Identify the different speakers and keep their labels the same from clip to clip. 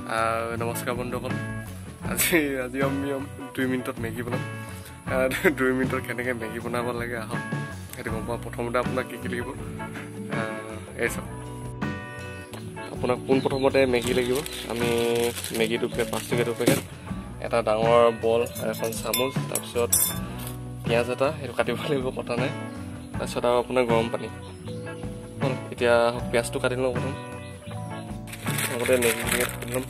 Speaker 1: নমস্কাৰ বন্ধুসকল। আজি আমি 2 মিনিটত মেগী বনাম। 2 মিনিটত কেনেকৈ মেগী বনাব লাগে আহক সেইটো গম পাওঁ। প্ৰথমতে আপোনাক কি লাগিব এই চাওক, আপোনাক পোনপ্ৰথমতে মেগী লাগিব। আমি মেগী 2 পেকেট, 5 টকীয়া 2 পেকেট, এটা ডাঙৰ বল, এখন চামুচ, তাৰপিছত পিঁয়াজ এটা, সেইটো কাটিব লাগিব, কটা নাই। তাৰপিছত আৰু আপোনাৰ গৰম পানী। এতিয়া পিঁয়াজটো কাটি লওঁ প্ৰথম। লগতে মেগীখিনি কাটি ল'ম।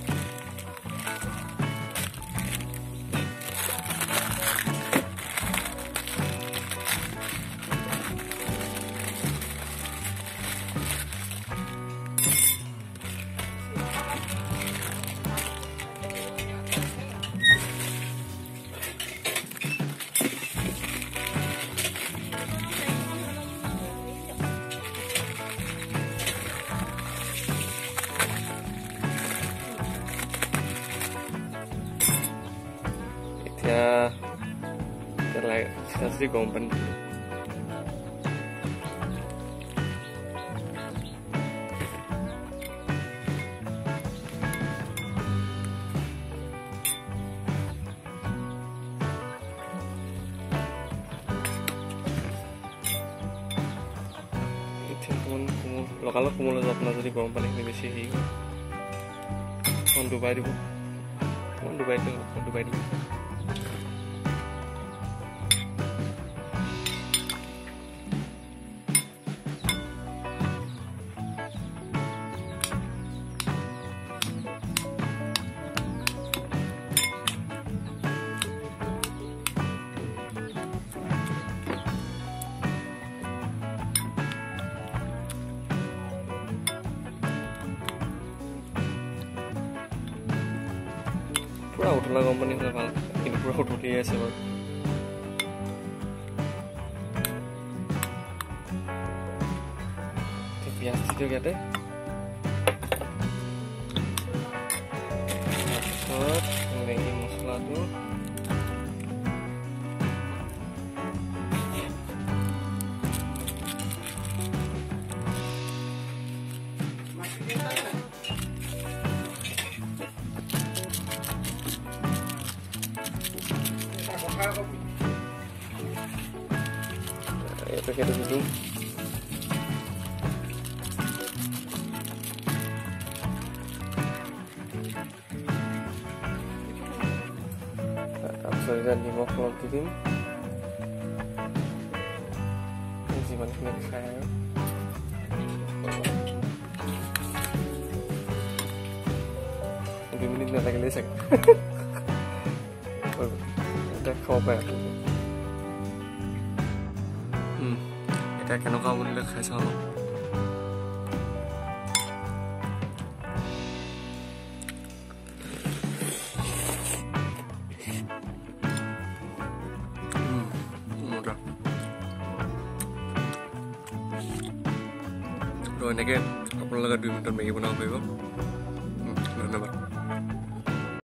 Speaker 1: Saya gom pan lokal kumul apna jodi gom pani khini beshi hi kon dubai dibo pura utulah company hole bhal, kintu pura utuli ase bor. Piaz ditu gate. Terus ngurangin masala tu. Itu kita dulu. Absorban di bawah tim. Ini simpan kembali saya. Lebih menit lagi lesek. Udah coba. Kita কেনেকুৱা বুলিলে খাই চাওঁ। মজা। তো এনেকৈ আপোনালোকে 2 মিনিটত Maggi বনাব পাৰিব। ধন্যবাদ।